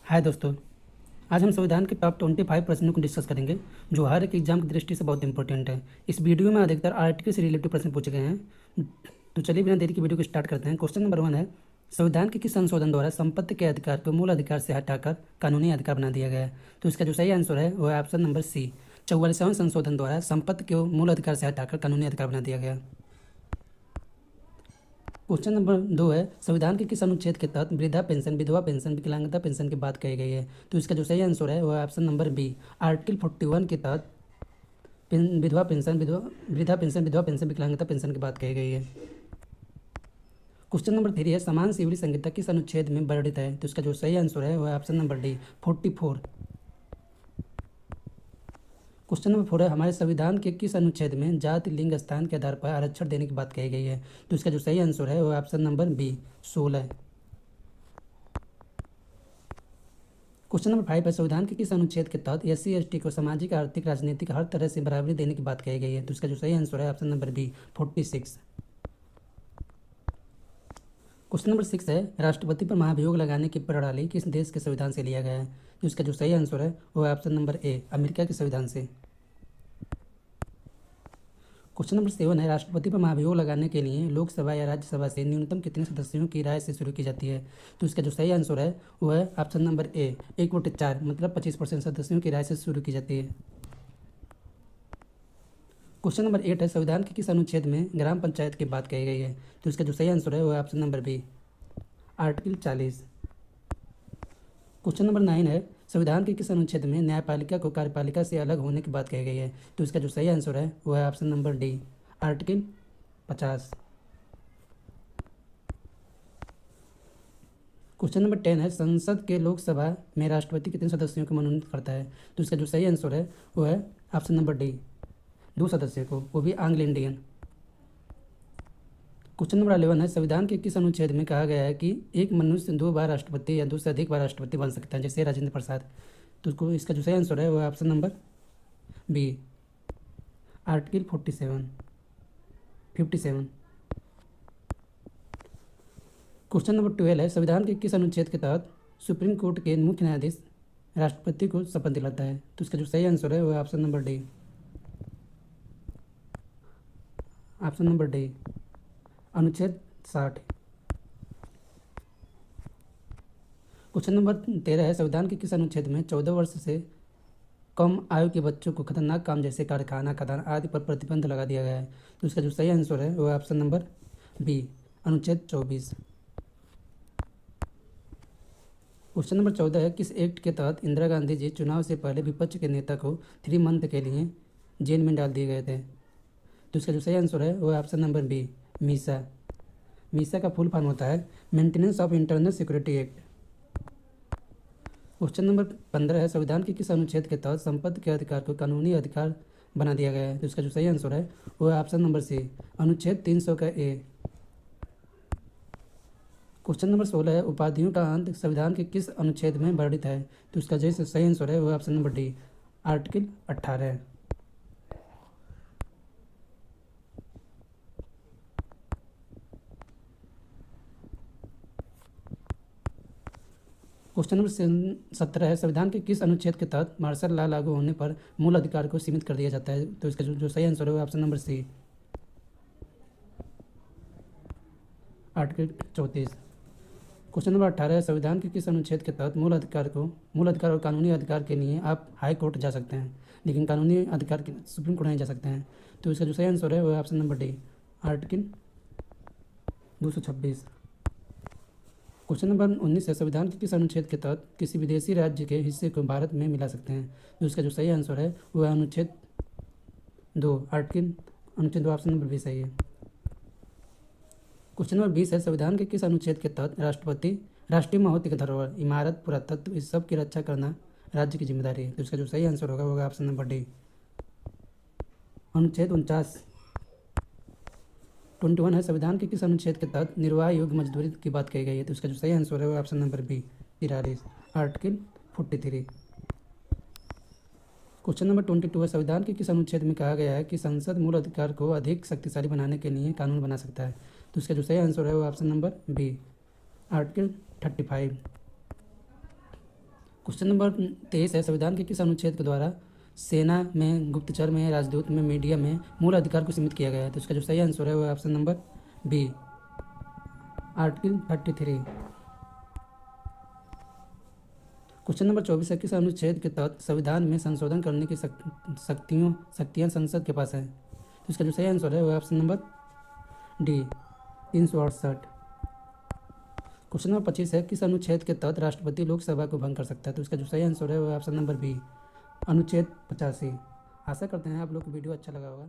हाय दोस्तों। आज हम संविधान के टॉप 25 प्रश्नों को डिस्कस करेंगे जो हर एक एग्जाम की दृष्टि से बहुत इंपॉर्टेंट है। इस वीडियो में अधिकतर आर्टिकल से रिलेटेड प्रश्न पूछे गए हैं। तो चलिए बिना देरी की वीडियो को स्टार्ट करते हैं। क्वेश्चन नंबर 1 है, संविधान के किस संशोधन द्वारा संपत्ति के अधिकार को मूल अधिकार से हटाकर कानूनी अधिकार बना दिया गया है? तो इसका जो सही आंसर है वो है ऑप्शन नंबर सी, 44वां संशोधन द्वारा संपत्ति को मूल अधिकार से हटाकर कानूनी अधिकार बना दिया गया। क्वेश्चन नंबर 2 है, संविधान के किस अनुच्छेद के तहत वृद्धा पेंशन, विधवा पेंशन, विकलांगता पेंशन की बात कही गई है? तो इसका जो सही आंसर है वह ऑप्शन नंबर बी, आर्टिकल 41 के तहत विधवा पेंशन, वृद्धा पेंशन, विधवा पेंशन, विकलांगता पेंशन की बात कही गई है। क्वेश्चन नंबर 3 है, समान सिविल संहिता किस अनुच्छेद में वर्णित है? तो इसका जो सही आंसर है वह option number D, 44। Question number 4 है, हमारे संविधान के किस अनुच्छेद में जाति, लिंग, स्थान के आधार पर आरक्षण देने की बात कही गई है? तो इसका जो सही आंसर है वह option number B, 16। Question number 5 है, संविधान के किस अनुच्छेद के तहत SC ST को सामाजिक, आर्थिक, राजनीतिक हर तरह से बराबरी देने की बात कही गई है? तो इसका जो सही आंसर है option number B, 46। Question number 6 है, राष्ट्रपति पर महाभियोग लगाने की प्रणाली किस देश के संविधान से लिया गया है? तो इसका जो सही आंसर है वो है ऑप्शन नंबर ए, अमेरिका के संविधान से। क्वेश्चन नंबर 7 है, राष्ट्रपति पर महाभियोग लगाने के लिए लोकसभा या राज्यसभा से न्यूनतम कितने सदस्यों की राय से शुरू की जाती है? तो इसका जो सही आंसर है वो है ऑप्शन नंबर ए, 1/4, मतलब 25% सदस्यों की राय से शुरू की जाती है। क्वेश्चन नंबर 8 है, संविधान के किस अनुच्छेद में ग्राम पंचायत की बात कही गई है? तो इसका जो सही आंसर है वो है option number B, article 40। Question number 9 है, संविधान के किस अनुच्छेद में न्यायपालिका को कार्यपालिका से अलग होने की बात कही गई है? तो इसका जो सही आंसर है वो है option number D, article 50। Question number 10 है, संसद के लोकसभा में राष्ट्रपति कितने सदस्यों को मनोनीत करता है? तो इसका जो सही आंसर है वो है ऑप्शन नंबर डी, 2 सदस्यों को, वो भी एंग्लो इंडियन। क्वेश्चन नंबर 11 है, संविधान के किस अनुच्छेद में कहा गया है कि एक मनुष्य 2 बार राष्ट्रपति या 2 से अधिक बार राष्ट्रपति बन सकता है, जैसे राजेंद्र प्रसाद? तो उसको इसका जो सही आंसर है वो है option number B, article 57। Question number 12 है, संविधान के किस अनुच्छेद के तहत सुप्रीम कोर्ट के मुख्य न्यायाधीश राष्ट्रपति को शपथ दिलाता है? तो इसका जो सही आंसर है वो है ऑप्शन नंबर डी, अनुच्छेद 60। क्वेश्चन नंबर 13 है, संविधान के किस अनुच्छेद में 14 वर्ष से कम आयु के बच्चों को खतरनाक काम जैसे कारखाना, खदान आदि पर प्रतिबंध लगा दिया गया है? तो इसका जो सही आंसर है वो है ऑप्शन नंबर बी, अनुच्छेद 24। क्वेश्चन नंबर 14 है, किस एक्ट के तहत इंदिरा गांधी जी चुनाव से पहले विपक्ष के नेता को 3 मंथ के लिए जेल में डाल दिए गए थे? तो इसका जो सही आंसर है वो है option number B, MISA. MISA का फुल फॉर्म होता है maintenance of internal security act. Question number 15 है, संविधान के किस अनुच्छेद के तहत संपत्ति के अधिकार को कानूनी अधिकार बना दिया गया है? तो इसका जो सही आंसर है वो है ऑप्शन नंबर सी, अनुच्छेद 300 का ए। क्वेश्चन नंबर 16 है, उपाधियों का अंत संविधान के किस अनुच्छेद में वर्णित है? तो इसका जो सही आंसर है वो है option number D, article 18। Question number 17 है, संविधान के किस अनुच्छेद के तहत मार्शल लॉ लागू होने पर मूल अधिकार को सीमित कर दिया जाता है? तो इसका जो सही आंसर है वो option number C, article 34। Question number 18 है, संविधान के किस अनुच्छेद के तहत मूल अधिकार और कानूनी अधिकार के लिए आप हाई कोर्ट जा सकते हैं, लेकिन कानूनी अधिकार के सुप्रीम कोर्ट नहीं जा सकते हैं? तो इसका जो सही आंसर है वो है option number D, article 226। Question number 19 है, संविधान के किस अनुच्छेद के तहत किसी विदेशी राज्य के हिस्से को भारत में मिला सकते हैं? तो इसका जो सही आंसर है वो है अनुच्छेद 2, अनुच्छेद 2, ऑप्शन नंबर बी सही है। क्वेश्चन नंबर 20 है, संविधान के किस अनुच्छेद के तहत राष्ट्रपति राष्ट्रीय महत्व की धरोहर, इमारत, पुरातत्व इस सब की रक्षा करना राज्य की जिम्मेदारी है? तो इसका जो सही आंसर होगा ऑप्शन नंबर डी, अनुच्छेद 21 है, संविधान के किस अनुच्छेद के तहत निर्वाह योग्य मजदूरी की बात कही गई है? तो इसका जो सही आंसर है वो option number B, 43, article 43। Question number 22 है, संविधान के किस अनुच्छेद में कहा गया है कि संसद मूल अधिकार को अधिक शक्तिशाली बनाने के लिए कानून बना सकता है? तो इसका जो सही आंसर है वो option number B, article 35। Question number 23 है, संविधान के किस अनुच्छेद के द्वारा सेना में, गुप्तचर में, राजदूत में, मीडिया में मूल अधिकार को सीमित किया गया है? तो इसका जो सही आंसर है वो option number B, article 33। Question number 24 है, किस अनुच्छेद के तहत संविधान में संशोधन करने की शक्तियाँ संसद के पास है? तो इसका जो सही आंसर है वो option number D, 368। Question number 25 है, किस अनुच्छेद के तहत राष्ट्रपति लोकसभा को भंग कर सकता है? तो इसका जो सही आंसर है वो ऑप्शन नंबर बी, अनुच्छेद 85। आशा करते हैं आप लोग को वीडियो अच्छा लगा होगा।